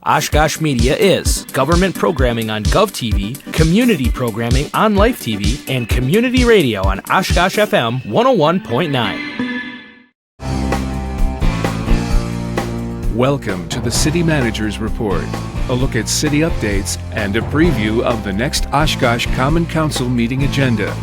Oshkosh Media is government programming on GovTV, community programming on Life TV, and community radio on Oshkosh FM 101.9. Welcome to the City Manager's Report, a look at city updates and a preview of the next Oshkosh Common Council meeting agenda.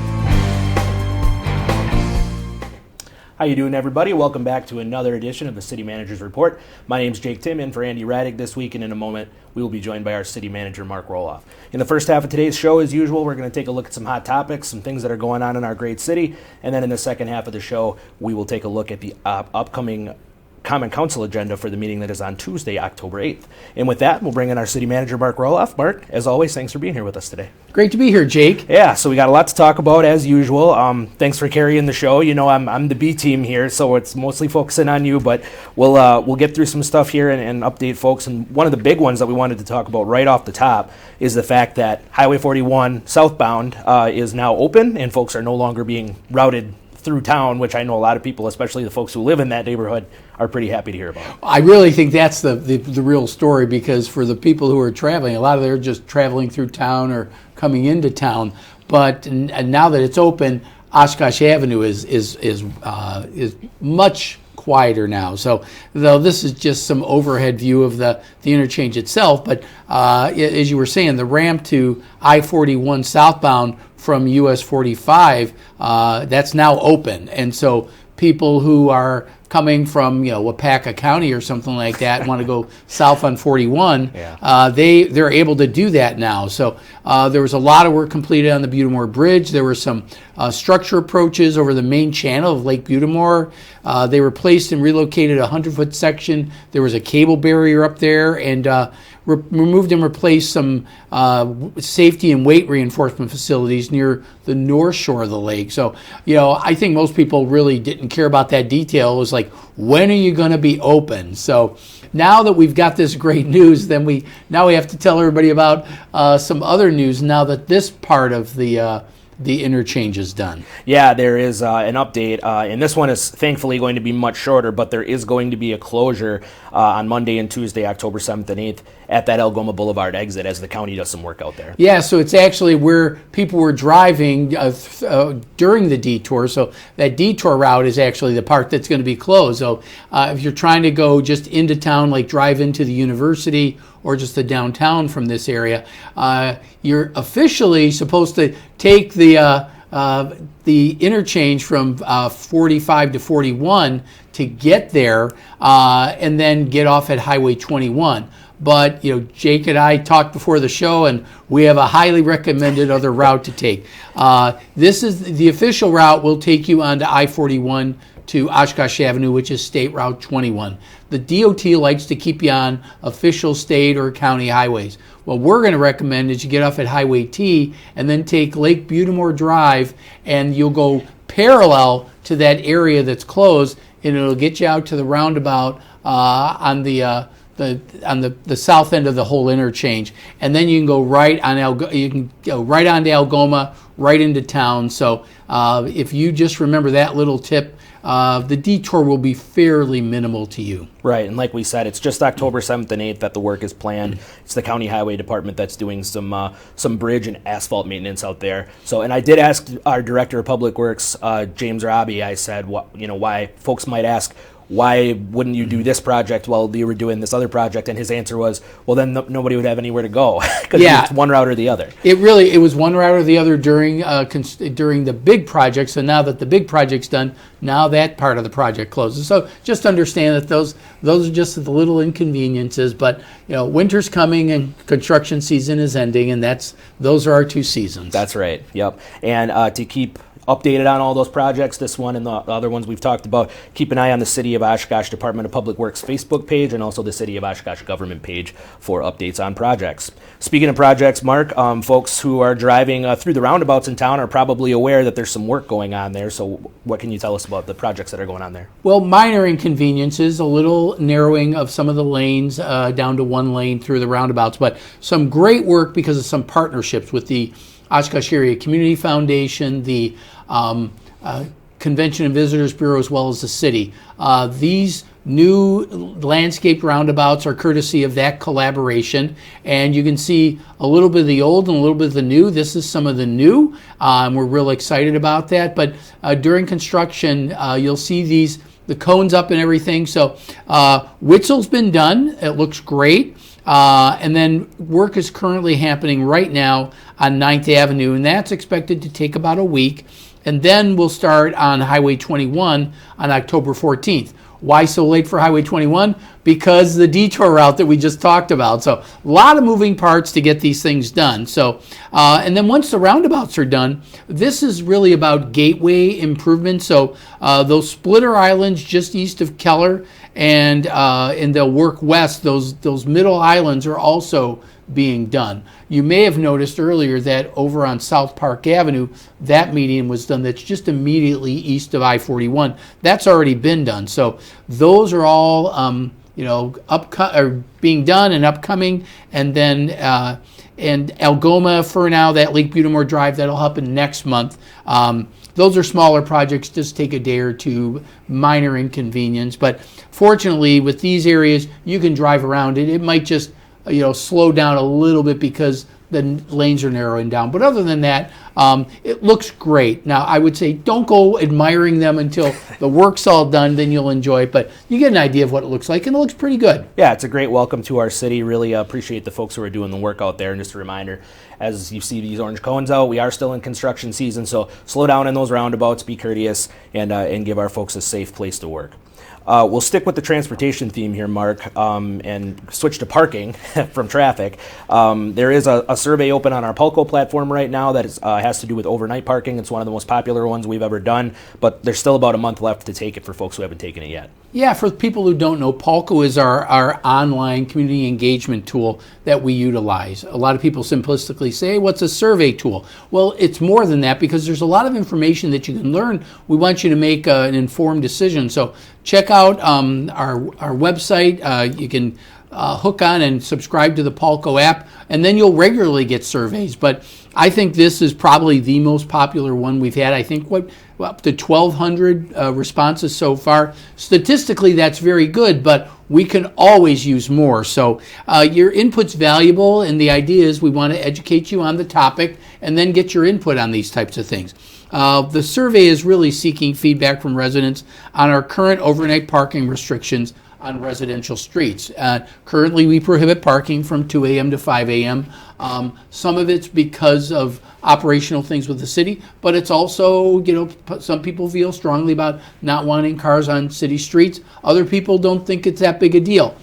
How you doing, everybody? Welcome back to another edition of the City Manager's Report. My name's Jake Tim, in for Andy Raddick this week, and in a moment we will be joined by our City Manager, Mark Roloff. In the first half of today's show, as usual, we're going to take a look at some hot topics, some things that are going on in our great city, and then in the second half of the show, we will take a look at the upcoming Common Council agenda for the meeting that is on Tuesday, October 8th. And with that, we'll bring in our City Manager, Mark Roloff. Mark, as always, thanks for being here with us today. Great to be here, Jake. Yeah, so we got a lot to talk about, as usual. Thanks for carrying the show. You know, I'm the B team here, so it's mostly focusing on you, but we'll get through some stuff here and update folks. And one of the big ones that we wanted to talk about right off the top is the fact that Highway 41 southbound is now open, and folks are no longer being routed through town, which I know a lot of people, especially the folks who live in that neighborhood, are pretty happy to hear about. I really think that's the real story, because for the people who are traveling, a lot of them are just traveling through town or coming into town. But now that it's open, Oshkosh Avenue is much quieter now. So, though this is just some overhead view of the interchange itself, but as you were saying, the ramp to I-41 southbound from US 45, that's now open. And so people who are coming from, Wapaka County or something like that, want to go south on 41, they're able to do that now. So there was a lot of work completed on the Butymore Bridge. There were some structure approaches over the main channel of Lake Butymore. They replaced and relocated a 100-foot section. There was a cable barrier up there, and removed and replaced some safety and weight reinforcement facilities near the north shore of the lake. So, I think most people really didn't care about that detail. It was like, when are you going to be open? So now that we've got this great news, then we have to tell everybody about some other news now that this part of the interchange is done. Yeah, there is an update, and this one is thankfully going to be much shorter, but there is going to be a closure on Monday and Tuesday, October 7th and 8th, at that Algoma Boulevard exit as the county does some work out there. Yeah, so it's actually where people were driving during the detour, so that detour route is actually the part that's going to be closed. So if you're trying to go just into town, like drive into the university or just the downtown from this area, you're officially supposed to take the interchange from 45 to 41 to get there, and then get off at Highway 21. But Jake and I talked before the show, and we have a highly recommended other route to take. This is the official route. Will take you onto I-41 to Oshkosh Avenue, which is State Route 21. The DOT likes to keep you on official state or county highways. What we're going to recommend is you get off at Highway T and then take Lake Butymore Drive, and you'll go parallel to that area that's closed, and it'll get you out to the roundabout on the south end of the whole interchange, and then you can go right on right onto Algoma, right into town. So if you just remember that little tip, the detour will be fairly minimal to you. Right, and like we said, it's just October 7th and 8th that the work is planned. It's the County Highway Department that's doing some bridge and asphalt maintenance out there. So, and I did ask our Director of Public Works, James Robbie, I said, why folks might ask, why wouldn't you do this project while you were doing this other project? And his answer was, well, then nobody would have anywhere to go, because it's one route or the other. It was one route or the other during the big project. So now that the big project's done, now that part of the project closes. So just understand that those are just the little inconveniences. But winter's coming and construction season is ending, and those are our two seasons. That's right. Yep. And to keep updated on all those projects, this one and the other ones we've talked about, keep an eye on the City of Oshkosh Department of Public Works Facebook page and also the City of Oshkosh government page for updates on projects. Speaking of projects, Mark, folks who are driving through the roundabouts in town are probably aware that there's some work going on there. So what can you tell us about the projects that are going on there? Well, minor inconveniences, a little narrowing of some of the lanes down to one lane through the roundabouts, but some great work because of some partnerships with the Oshkosh Area Community Foundation, the Convention and Visitors Bureau as well as the city. These new landscaped roundabouts are courtesy of that collaboration, and you can see a little bit of the old and a little bit of the new. This is some of the new, and we're real excited about that. But during construction, you'll see the cones up and everything. So Witzel's been done. It looks great. And then work is currently happening right now on 9th Avenue, and that's expected to take about a week. And then we'll start on Highway 21 on October 14th. Why so late for Highway 21? Because the detour route that we just talked about. So a lot of moving parts to get these things done. So, and then once the roundabouts are done, this is really about gateway improvements. So those splitter islands just east of Keller, and they'll work west. Those middle islands are also being done. You may have noticed earlier that over on South Park Avenue, that median was done. That's just immediately east of I-41. That's already been done. So those are all being done and upcoming. And then and Algoma for now, that Lake Butamore Drive, that'll happen next month. Those are smaller projects, just take a day or two, minor inconvenience. But fortunately, with these areas, you can drive around it. It might just slow down a little bit because the lanes are narrowing down. But other than that, it looks great. Now, I would say don't go admiring them until the work's all done, then you'll enjoy it. But you get an idea of what it looks like, and it looks pretty good. Yeah, it's a great welcome to our city. Really appreciate the folks who are doing the work out there. And just a reminder, as you see these orange cones out, we are still in construction season, so slow down in those roundabouts, be courteous, and give our folks a safe place to work. We'll stick with the transportation theme here, Mark, and switch to parking from traffic. There is a survey open on our Pulco platform right now that has to do with overnight parking. It's one of the most popular ones we've ever done, but there's still about a month left to take it for folks who haven't taken it yet. Yeah, for people who don't know, Pulco is our online community engagement tool that we utilize. A lot of people simplistically say, what's a survey tool? Well, it's more than that because there's a lot of information that you can learn. We want you to make an informed decision. So check out our website. You can hook on and subscribe to the Pulco app, and then you'll regularly get surveys. But I think this is probably the most popular one we've had. I think up to 1,200 responses so far. Statistically, that's very good, but we can always use more. So your input's valuable, and the idea is we want to educate you on the topic and then get your input on these types of things. The survey is really seeking feedback from residents on our current overnight parking restrictions on residential streets. Currently, we prohibit parking from 2 a.m. to 5 a.m. Some of it's because of operational things with the city, but it's also, some people feel strongly about not wanting cars on city streets. Other people don't think it's that big a deal.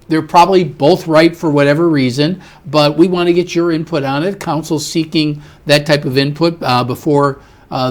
They're probably both right for whatever reason, but we want to get your input on it. Council's seeking that type of input before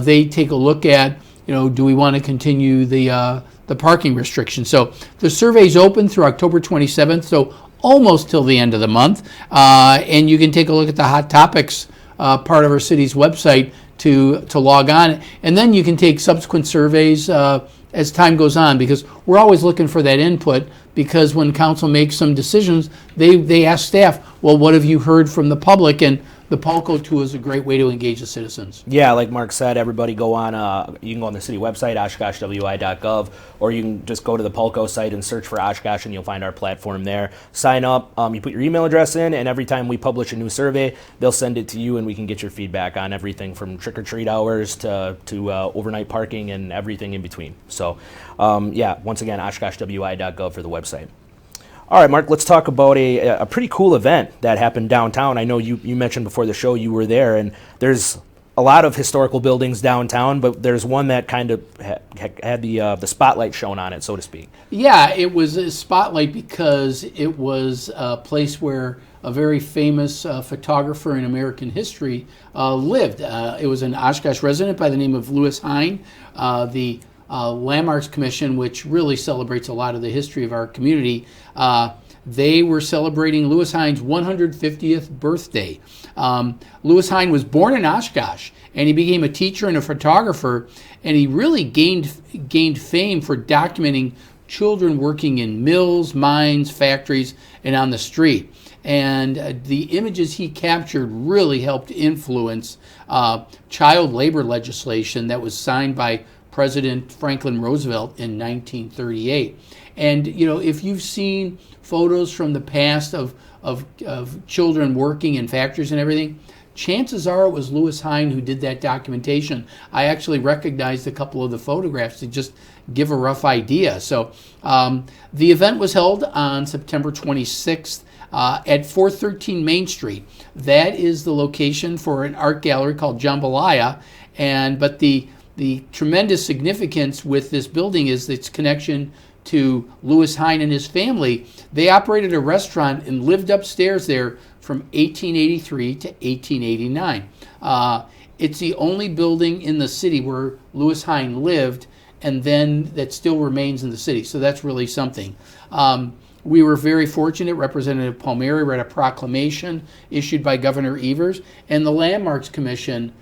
they take a look at, do we want to continue the parking restriction. So the survey's open through October 27th, so almost till the end of the month. And you can take a look at the Hot Topics part of our city's website to log on. And then you can take subsequent surveys as time goes on, because we're always looking for that input, because when council makes some decisions, they ask staff, well, what have you heard from the public? And the Pulco tool is a great way to engage the citizens. Yeah, like Mark said, everybody go on, you can go on the city website, oshkoshwi.gov, or you can just go to the Pulco site and search for Oshkosh, and you'll find our platform there. Sign up, you put your email address in, and every time we publish a new survey, they'll send it to you, and we can get your feedback on everything from trick-or-treat hours to overnight parking and everything in between. So, once again, oshkoshwi.gov for the website. All right, Mark, let's talk about a pretty cool event that happened downtown. I know you mentioned before the show you were there, and there's a lot of historical buildings downtown, but there's one that kind of had the spotlight shown on it, so to speak. Yeah, it was a spotlight because it was a place where a very famous photographer in American history lived. It was an Oshkosh resident by the name of Lewis Hine. The Landmarks Commission, which really celebrates a lot of the history of our community, they were celebrating Lewis Hine's 150th birthday. Lewis Hine was born in Oshkosh, and he became a teacher and a photographer, and he really gained fame for documenting children working in mills, mines, factories, and on the street. And the images he captured really helped influence child labor legislation that was signed by President Franklin Roosevelt in 1938. And if you've seen photos from the past of children working in factories and everything, chances are it was Lewis Hine who did that documentation. I actually recognized a couple of the photographs to just give a rough idea. So the event was held on September 26th at 413 Main Street. That is the location for an art gallery called Jambalaya. But the tremendous significance with this building is its connection to Lewis Hine and his family. They operated a restaurant and lived upstairs there from 1883 to 1889. It's the only building in the city where Lewis Hine lived, and then that still remains in the city. So that's really something. We were very fortunate. Representative Palmieri read a proclamation issued by Governor Evers, and the Landmarks Commission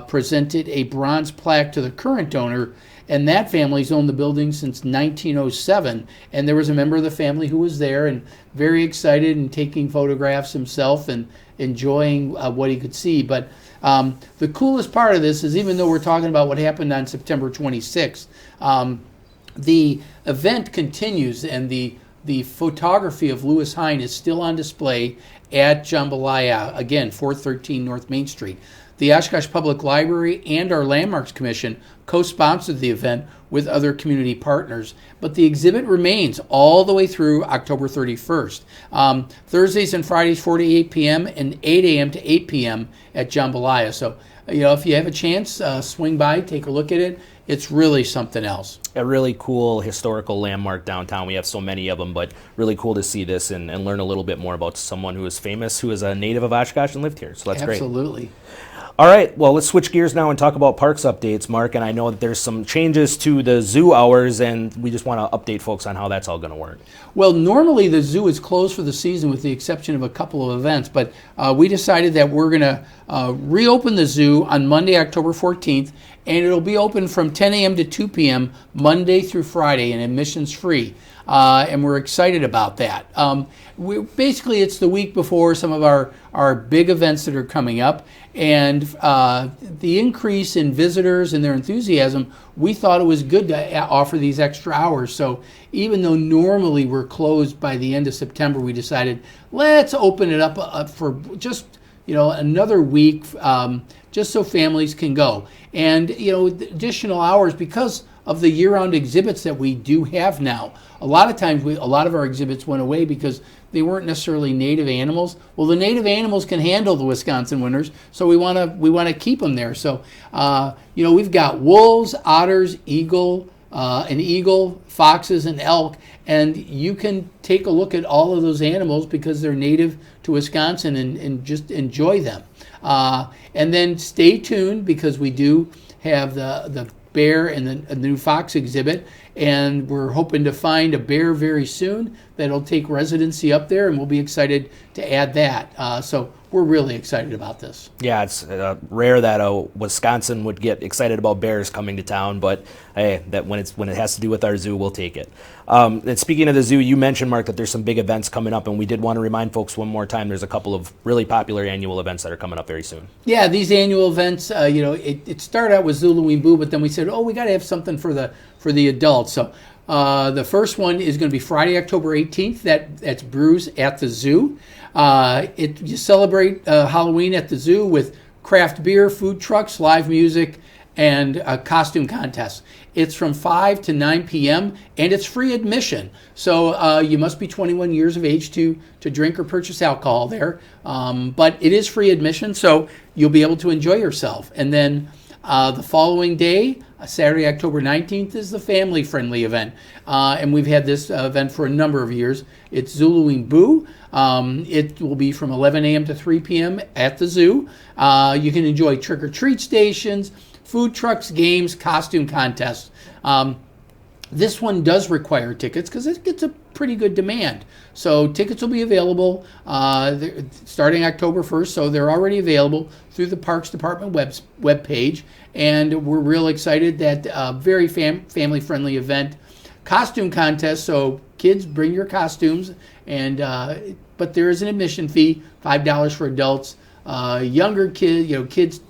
presented a bronze plaque to the current owner, and that family's owned the building since 1907. And there was a member of the family who was there and very excited and taking photographs himself and enjoying what he could see. But the coolest part of this is, even though we're talking about what happened on September 26th, the event continues, and the photography of Lewis Hine is still on display at Jambalaya, again, 413 North Main Street. The Oshkosh Public Library and our Landmarks Commission co-sponsored the event with other community partners, but the exhibit remains all the way through October 31st. Thursdays and Fridays, 4 to 8 p.m. and 8 a.m. to 8 p.m. at Jambalaya. So, if you have a chance, swing by, take a look at it. It's really something else. A really cool historical landmark downtown. We have so many of them, but really cool to see this and learn a little bit more about someone who is famous, who is a native of Oshkosh and lived here. So that's great. Absolutely. All right, well, let's switch gears now and talk about parks updates, Mark. And I know that there's some changes to the zoo hours, and we just want to update folks on how that's all going to work. Well, normally the zoo is closed for the season with the exception of a couple of events, but we decided that we're going to reopen the zoo on Monday, October 14th, and it'll be open from 10 a.m. to 2 p.m. Monday through Friday, and admissions free. And we're excited about that. Basically, it's the week before some of our big events that are coming up, and the increase in visitors and their enthusiasm, we thought it was good to offer these extra hours. So even though normally we're closed by the end of September, we decided let's open it up for just another week, just so families can go. And additional hours, because of the year-round exhibits that we do have now. A lot of times, a lot of our exhibits went away because they weren't necessarily native animals. Well, the native animals can handle the Wisconsin winters, so we want to keep them there. So, we've got wolves, otters, an eagle, foxes, and elk, and you can take a look at all of those animals because they're native to Wisconsin and just enjoy them. And then stay tuned, because we do have the bear and the new fox exhibit, and we're hoping to find a bear very soon that'll take residency up there, and we'll be excited to add that. So we're really excited about this. Yeah, it's rare that Wisconsin would get excited about bears coming to town, but hey, that when it has to do with our zoo, we'll take it. And speaking of the zoo, you mentioned, Mark, that there's some big events coming up, and we did want to remind folks one more time there's a couple of really popular annual events that are coming up very soon. Yeah, these annual events, it started out with Zuluing Boo, but then we said, we got to have something for the adults. So the first one is going to be Friday, October 18th. That's Brews at the Zoo. You celebrate Halloween at the zoo with craft beer, food trucks, live music, and costume contests. It's from 5 to 9 p.m. and it's free admission. So you must be 21 years of age to drink or purchase alcohol there. But it is free admission, so you'll be able to enjoy yourself. And then the following day, Saturday, October 19th, is the family-friendly event. And we've had this event for a number of years. It's Zuluing Boo. It will be from 11 a.m. to 3 p.m. at the zoo. You can enjoy trick-or-treat stations, food trucks, games, costume contests. This one does require tickets because it gets a pretty good demand. So tickets will be available starting October 1st, so they're already available through the Parks Department web page. And we're real excited that very family-friendly event. Costume contest, so kids bring your costumes, and but there is an admission fee, $5 for adults. Younger kids, kids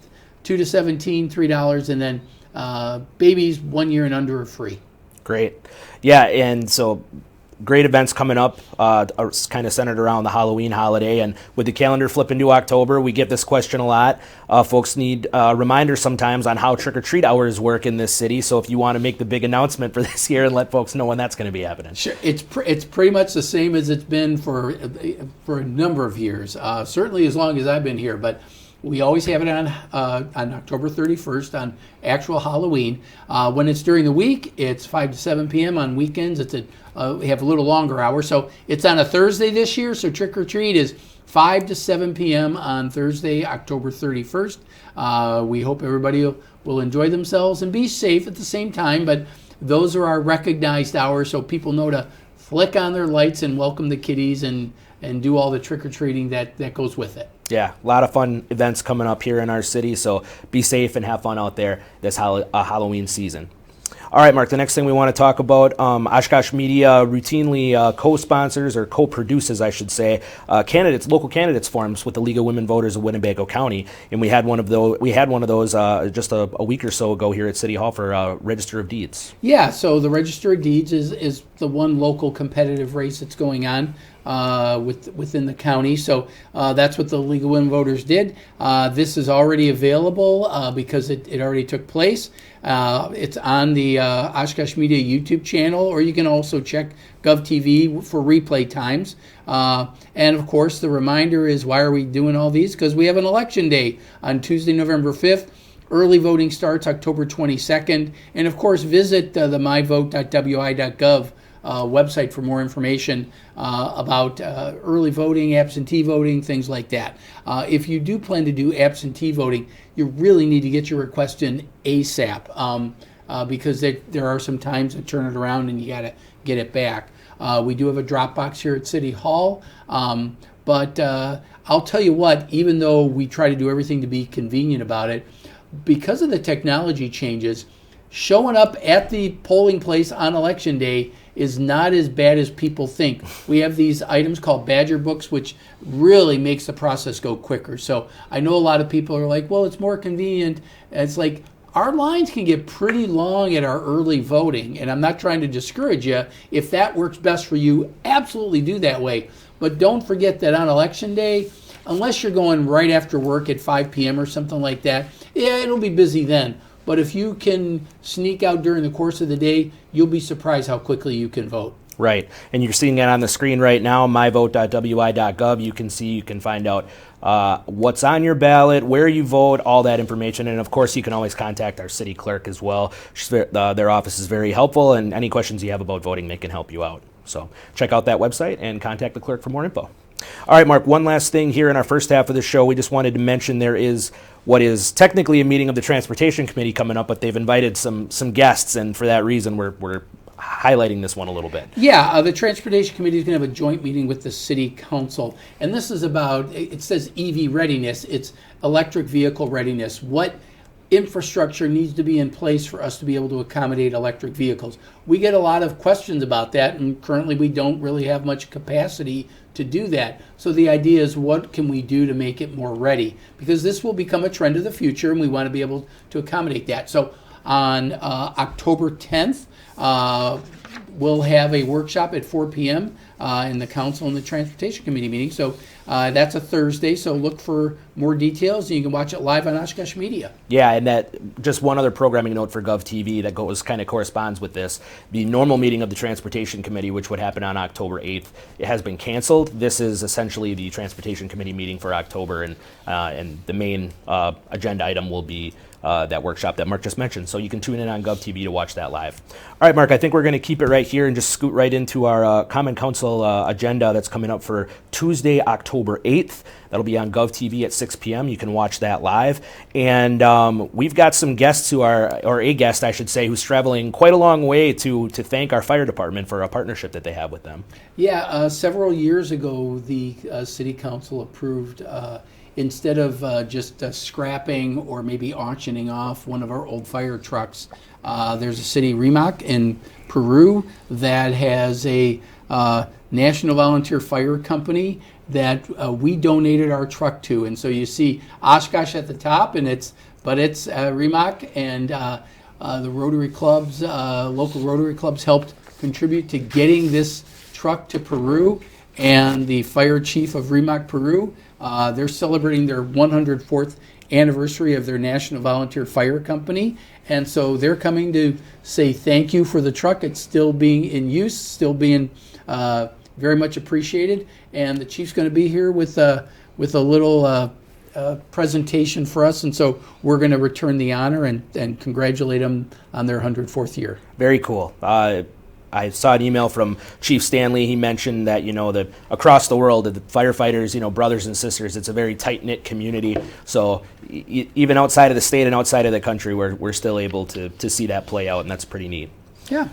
2 to 17, $3, and then Babies 1 year and under are free. Great. Yeah, and so great events coming up, kind of centered around the Halloween holiday. And with the calendar flipping to October, we get this question a lot. Folks need reminders sometimes on how trick-or-treat hours work in this city. So if you want to make the big announcement for this year and let folks know when that's going to be happening. Sure, it's pretty much the same as it's been for a number of years, certainly as long as I've been here. But we always have it on October 31st on actual Halloween. When it's during the week, it's 5 to 7 p.m. On weekends, we have a little longer hour. So it's on a Thursday this year, so trick or treat is 5 to 7 p.m. on Thursday, October 31st. We hope everybody will enjoy themselves and be safe at the same time, but those are our recognized hours, so people know to flick on their lights and welcome the kiddies and do all the trick-or-treating that goes with it. Yeah, a lot of fun events coming up here in our city, so be safe and have fun out there this Halloween season. All right, Mark, the next thing we want to talk about, Oshkosh Media routinely co-sponsors or co-produces, I should say, local candidates forums with the League of Women Voters of Winnebago County, and we had one of those just a week or so ago here at City Hall for Register of Deeds. Yeah, so the Register of Deeds is the one local competitive race that's going on within the county. So that's what the League of Women Voters did. This is already available because it already took place. It's on the Oshkosh Media YouTube channel, or you can also check GovTV for replay times. And of course, the reminder is, why are we doing all these? Because we have an election day on Tuesday, November 5th. Early voting starts October 22nd. And of course, visit the myvote.wi.gov website for more information about early voting, absentee voting, things like that. If you do plan to do absentee voting, you really need to get your request in ASAP because there are some times that turn it around and you got to get it back. We do have a drop box here at City Hall, but I'll tell you what, even though we try to do everything to be convenient about it, because of the technology changes, showing up at the polling place on Election Day is not as bad as people think. We have these items called Badger Books, which really makes the process go quicker. So I know a lot of people are like, well, it's more convenient. It's like, our lines can get pretty long at our early voting, and I'm not trying to discourage you. If that works best for you, absolutely do that way. But don't forget that on Election Day, unless you're going right after work at 5 p.m. or something like that, yeah, it'll be busy then. But if you can sneak out during the course of the day, you'll be surprised how quickly you can vote. Right. And you're seeing it on the screen right now, myvote.wi.gov. You can find out what's on your ballot, where you vote, all that information. And, of course, you can always contact our city clerk as well. Their office is very helpful, and any questions you have about voting, they can help you out. So check out that website and contact the clerk for more info. All right, Mark, one last thing here in our first half of the show. We just wanted to mention there is what is technically a meeting of the Transportation Committee coming up, but they've invited some guests, and for that reason, we're highlighting this one a little bit. Yeah, the Transportation Committee is going to have a joint meeting with the City Council, and this is about, it says EV readiness, it's electric vehicle readiness. What infrastructure needs to be in place for us to be able to accommodate electric vehicles? We get a lot of questions about that, and currently we don't really have much capacity to do that. So the idea is, what can we do to make it more ready? Because this will become a trend of the future, and we want to be able to accommodate that. So on October 10th, we'll have a workshop at 4 p.m. In the Council and the Transportation Committee meeting. So that's a Thursday, so look for more details, and you can watch it live on Oshkosh Media. Yeah, and that just one other programming note for GovTV that kind of corresponds with this. The normal meeting of the Transportation Committee, which would happen on October 8th, it has been canceled. This is essentially the Transportation Committee meeting for October, and the main agenda item will be that workshop that Mark just mentioned. So you can tune in on GovTV to watch that live. All right, Mark, I think we're going to keep it right here and just scoot right into our Common Council agenda that's coming up for Tuesday, October 8th. That'll be on GovTV at 6 p.m. You can watch that live. And we've got some guests or a guest, I should say, who's traveling quite a long way to thank our fire department for a partnership that they have with them. Yeah, several years ago, the City Council approved instead of just scrapping or maybe auctioning off one of our old fire trucks, there's a city, Rimac, in Peru that has a National Volunteer Fire Company that we donated our truck to. And so you see Oshkosh at the top, and it's Rimac, and the Rotary clubs, local Rotary clubs helped contribute to getting this truck to Peru, and the fire chief of Rimac, Peru. They're celebrating their 104th anniversary of their National Volunteer Fire Company, and so they're coming to say thank you for the truck. It's still being in use, still being very much appreciated, and the chief's going to be here with a little presentation for us, and so we're going to return the honor and congratulate them on their 104th year. Very cool. I saw an email from Chief Stanley. He mentioned that, that across the world, the firefighters, brothers and sisters, it's a very tight-knit community. So even outside of the state and outside of the country, we're still able to see that play out, and that's pretty neat. Yeah.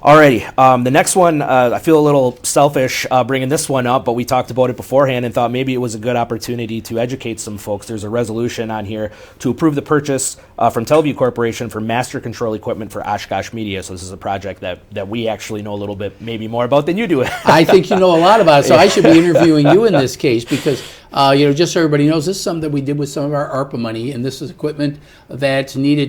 Alrighty, the next one, I feel a little selfish bringing this one up, but we talked about it beforehand and thought maybe it was a good opportunity to educate some folks. There's a resolution on here to approve the purchase from Teleview Corporation for master control equipment for Oshkosh Media. So this is a project that we actually know a little bit maybe more about than you do. I think you know a lot about it, so I should be interviewing you in this case because, just so everybody knows, this is something that we did with some of our ARPA money, and this is equipment that's needed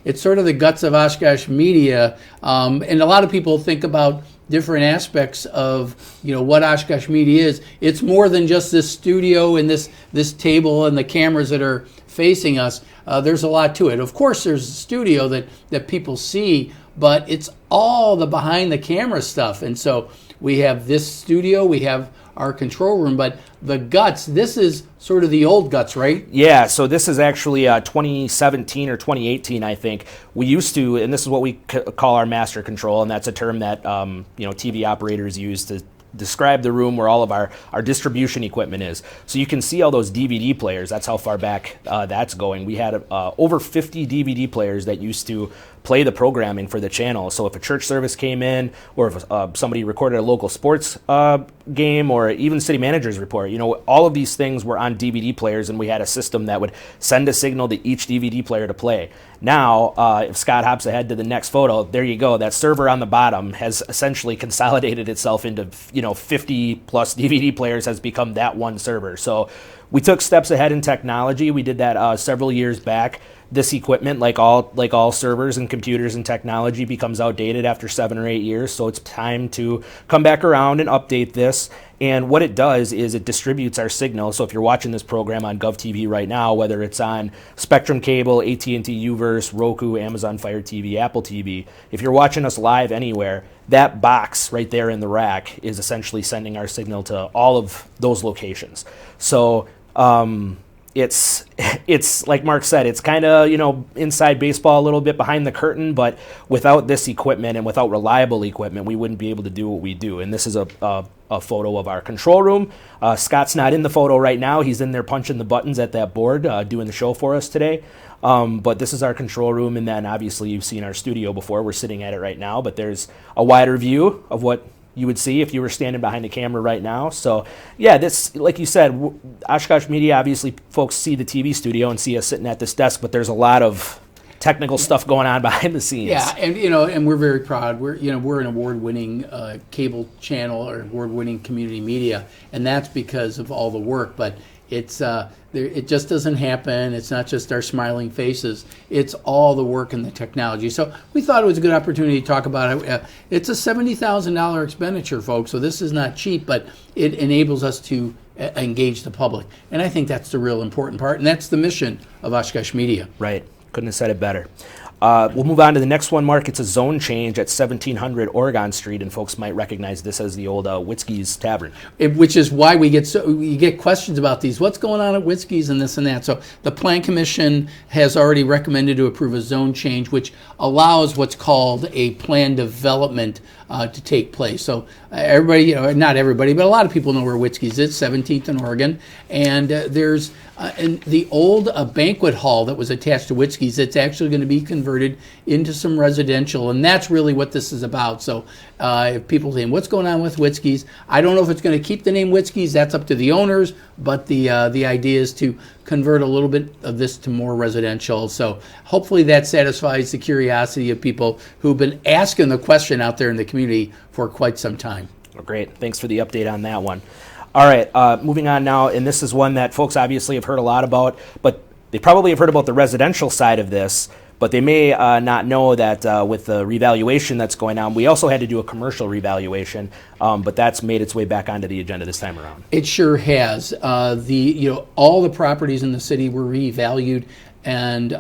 it's sort of the guts of Oshkosh Media, and a lot of people think about different aspects of what Oshkosh Media is. It's more than just this studio and this table and the cameras that are facing us. There's a lot to it. Of course, there's a studio that people see, but it's all the behind the camera stuff. And so we have this studio, we have our control room, but the guts, this is sort of the old guts, right? Yeah, so this is actually 2017 or 2018, I think. We used to, and this is what we call our master control, and that's a term that TV operators use to describe the room where all of our distribution equipment is. So you can see all those DVD players. That's how far back that's going. We had over 50 DVD players that used to play the programming for the channel. So if a church service came in, or if somebody recorded a local sports game, or even city manager's report, all of these things were on DVD players, and we had a system that would send a signal to each DVD player to play. Now, if Scott hops ahead to the next photo, there you go. That server on the bottom has essentially consolidated itself into 50 plus DVD players, has become that one server. So we took steps ahead in technology. We did that several years back. This equipment, like all servers and computers and technology, becomes outdated after 7 or 8 years. So it's time to come back around and update this. And what it does is it distributes our signal. So if you're watching this program on GovTV right now, whether it's on Spectrum Cable, AT&T Uverse, Roku, Amazon Fire TV, Apple TV, if you're watching us live anywhere, that box right there in the rack is essentially sending our signal to all of those locations. So it's like Mark said, it's kind of inside baseball a little bit, behind the curtain, but without this equipment and without reliable equipment, we wouldn't be able to do what we do. And this is a photo of our control room. Scott's not in the photo right now. He's in there punching the buttons at that board, doing the show for us today. But this is our control room, and then obviously you've seen our studio before. We're sitting at it right now, but there's a wider view of what you would see if you were standing behind the camera right now. So yeah, this, like you said, Oshkosh Media, obviously folks see the TV studio and see us sitting at this desk, but there's a lot of technical stuff going on behind the scenes. Yeah, and we're very proud. We're an award-winning cable channel, or award-winning community media, and that's because of all the work. But it just doesn't happen. It's not just our smiling faces. It's all the work and the technology. So we thought it was a good opportunity to talk about it. It's a $70,000 expenditure, folks, so this is not cheap, but it enables us to engage the public. And I think that's the real important part, and that's the mission of Oshkosh Media. Right. Couldn't have said it better. We'll move on to the next one, Mark. It's a zone change at 1700 Oregon Street, and folks might recognize this as the old Whiskey's Tavern. Which is why we get questions about these. What's going on at Whiskey's and this and that? So the Plan Commission has already recommended to approve a zone change, which allows what's called a plan development to take place. So everybody, not everybody, but a lot of people know where Whiskey's is, 17th and Oregon. And there's in the old banquet hall that was attached to Whiskey's, it's actually going to be converted into some residential, and that's really what this is about. So if people say, what's going on with Whiskey's? I don't know if it's going to keep the name Whiskey's. That's up to the owners, but the idea is to convert a little bit of this to more residential. So hopefully that satisfies the curiosity of people who've been asking the question out there in the community for quite some time. Oh, great. Thanks for the update on that one. All right, moving on now, and this is one that folks obviously have heard a lot about, but they probably have heard about the residential side of this, But they may not know that with the revaluation that's going on, we also had to do a commercial revaluation, but that's made its way back onto the agenda this time around. It sure has. All the properties in the city were revalued, and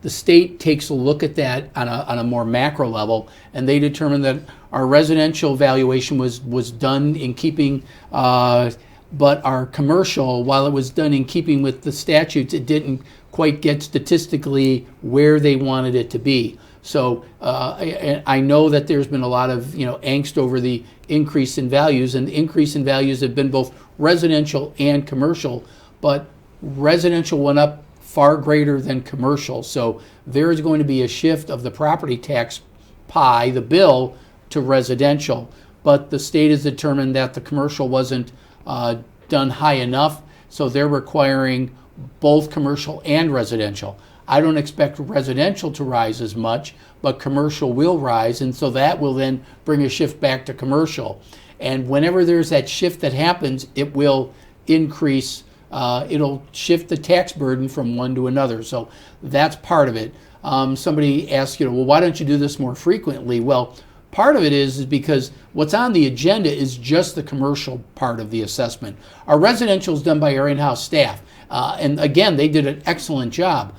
the state takes a look at that on a more macro level, and they determined that our residential valuation was done in keeping, but our commercial, while it was done in keeping with the statutes, it didn't quite get statistically where they wanted it to be. So I know that there's been a lot of angst over the increase in values, and the increase in values have been both residential and commercial, but residential went up far greater than commercial. So there is going to be a shift of the property tax pie, the bill, to residential. But the state has determined that the commercial wasn't done high enough, so they're requiring both commercial and residential. I don't expect residential to rise as much, but commercial will rise, and so that will then bring a shift back to commercial. And whenever there's that shift that happens, it will increase, it'll shift the tax burden from one to another. So that's part of it. Somebody asked, well, why don't you do this more frequently? Well, part of it is because what's on the agenda is just the commercial part of the assessment. Our residential is done by our in-house staff. And again, they did an excellent job.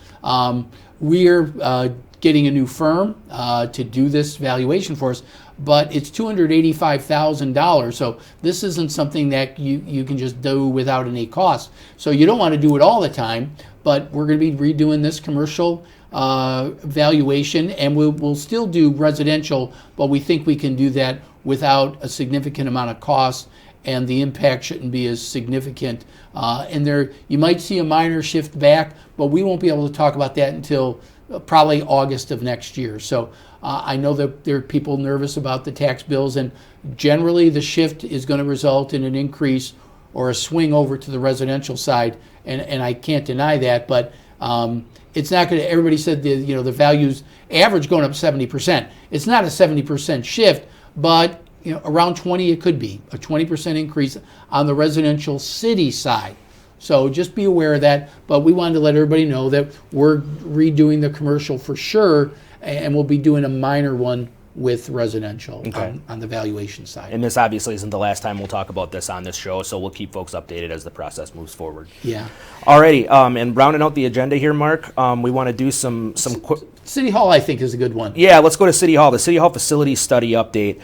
We're getting a new firm to do this valuation for us, but it's $285,000. So this isn't something that you can just do without any cost. So you don't want to do it all the time, but we're going to be redoing this commercial valuation, and we'll still do residential, but we think we can do that without a significant amount of cost, and the impact shouldn't be as significant. And there, you might see a minor shift back, but we won't be able to talk about that until probably August of next year. So I know that there are people nervous about the tax bills, and generally the shift is going to result in an increase or a swing over to the residential side, and I can't deny that, but it's not going to, everybody said the values average going up 70%. It's not a 70% shift, but around 20 it could be, a 20% increase on the residential city side. So just be aware of that, but we wanted to let everybody know that we're redoing the commercial for sure, and we'll be doing a minor one with residential on the valuation side. And this obviously isn't the last time we'll talk about this on this show, so we'll keep folks updated as the process moves forward. Yeah. Alrighty, and rounding out the agenda here, Mark, we want to do some City Hall, I think, is a good one. Yeah, let's go to City Hall. The City Hall facility study update.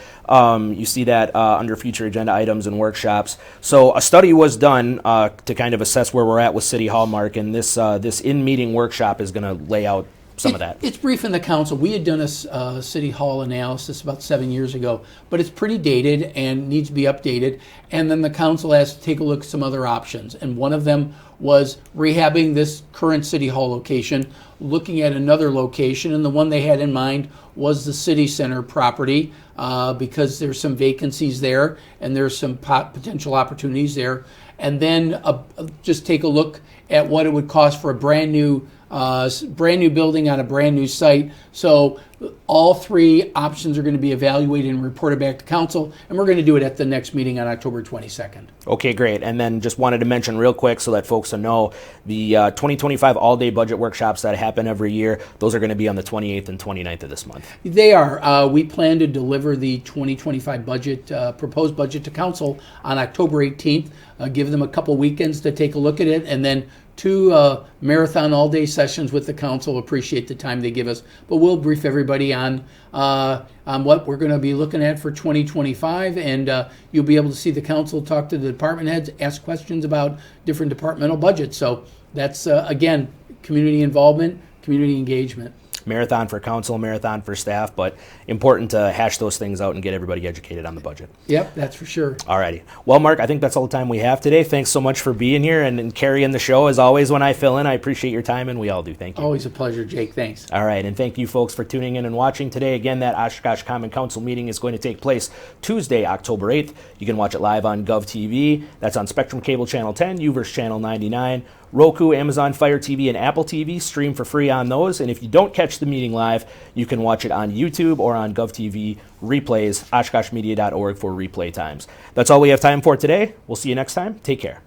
You see that under future agenda items and workshops. So a study was done to kind of assess where we're at with City Hall, Mark, and this in-meeting workshop is going to lay out some of that. It's brief in the council. We had done a City Hall analysis about 7 years ago, but it's pretty dated and needs to be updated. And then the council asked to take a look at some other options. And one of them was rehabbing this current City Hall location, looking at another location. And the one they had in mind was the City Center property because there's some vacancies there and there's some potential opportunities there. And then just take a look at what it would cost for a brand new building on a brand new site. So all three options are going to be evaluated and reported back to council, and we're going to do it at the next meeting on October 22nd. Okay, great. And then just wanted to mention real quick so that folks will know, the 2025 all-day budget workshops that happen every year, those are going to be on the 28th and 29th of this month. They are. We plan to deliver the 2025 budget, proposed budget to council on October 18th. Give them a couple weekends to take a look at it, and then 2 marathon all-day sessions with the council. Appreciate the time they give us, but we'll brief everybody on what we're going to be looking at for 2025, and you'll be able to see the council, talk to the department heads, ask questions about different departmental budgets. So that's again, community involvement, community engagement. Marathon for council, marathon for staff, but important to hash those things out and get everybody educated on the budget. Yep, that's for sure. Alrighty. Well, Mark, I think that's all the time we have today. Thanks so much for being here and carrying the show. As always, when I fill in, I appreciate your time, and we all do. Thank you. Always a pleasure, Jake. Thanks. All right, and thank you folks for tuning in and watching today. Again, that Oshkosh Common Council meeting is going to take place Tuesday, October 8th. You can watch it live on GovTV. That's on Spectrum Cable Channel 10, UVerse Channel 99, Roku, Amazon Fire TV, and Apple TV. Stream for free on those. And if you don't catch the meeting live, you can watch it on YouTube or on GovTV replays, oshkoshmedia.org for replay times. That's all we have time for today. We'll see you next time. Take care.